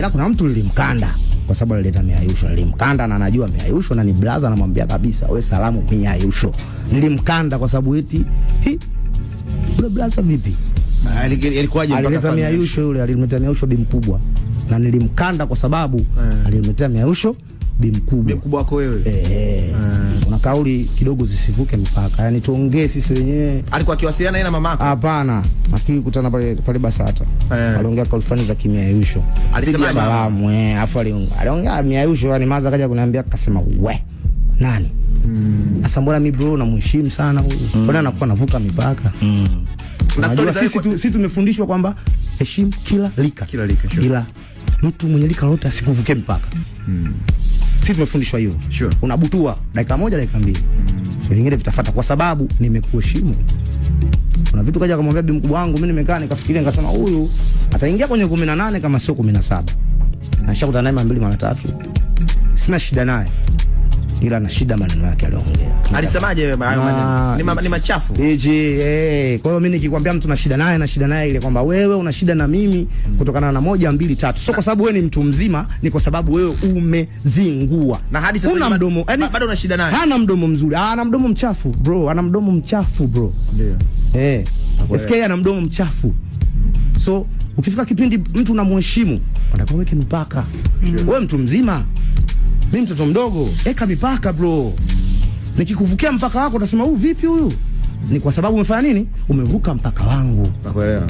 Na kuna mtu nilimkanda kwa sababu alileta miayusho. Nilimkanda na anajua miayusho na ni blaza, anamwambia kabisa wewe salamu miayusho. Nilimkanda kwa sababu eti ule blaza vipi? Ilikuwaje mpaka alileta miayusho yule, alimletea miayusho bi mkubwa. Na nilimkanda kwa sababu alimletea miayusho bi mkubwa. Bi mkubwa wako wewe? Kuna kauli kidogo zisivuke mpaka. Yaani tuongee sisi wenyewe. Alikuwa akiwasiliana yeye na mamako? Hapana. Nafikiri kutana pale Basata. Aliongea kauli fulani za kimiayusho. Alisema salamu afu aliongea miayusho, yani maza kaja kuniambia akasema we nani? Sasa mbona mimi bro namheshimu sana huyu. Mbona anakuwa navuka mipaka? Unajua sisi tumefundishwa kwamba heshimu kila lika. Ila mtu mwenye lika lote asikuvuke mpaka. Sisi tumefundishwa hiyo. Sure. Unabutua dakika moja dakika mbili. Vingine vitafuata kwa sababu nimekuheshimu. Kuna vitu kaja kumwambia bi mkubwa wangu, mimi nimekaa nikafikiria nikasema huyu ataingia kwenye 18 kama sio 17. Na nishakutana naye mara mbili mara tatu. Sina shida naye. Ila na shida maneno yake aliongea. Alisemaje hayo maneno? Ni machafu. Kwa hiyo mimi nikikwambia mtu na shida naye ile kwamba wewe una shida na mimi kutokana na 1 2 3. Sio kwa sababu wewe ni mtu mzima, ni kwa sababu wewe umezingua. Na hadi sasa una mdomo, bado una shida naye. Hana mdomo mzuri. Ana mdomo mchafu, bro. Ana mdomo mchafu, bro. Ndio. SK ana mdomo mchafu. So, ukifika kipindi mtu unamheshimu, unataka weke mipaka. Wewe mtu mzima, mimi mtoto mdogo, eka mipaka bro. Nikikuvukia mpaka wako utasema vipi huyu? Ni kwa sababu umefanya nini? Umevuka mpaka wangu. Nakuelewa.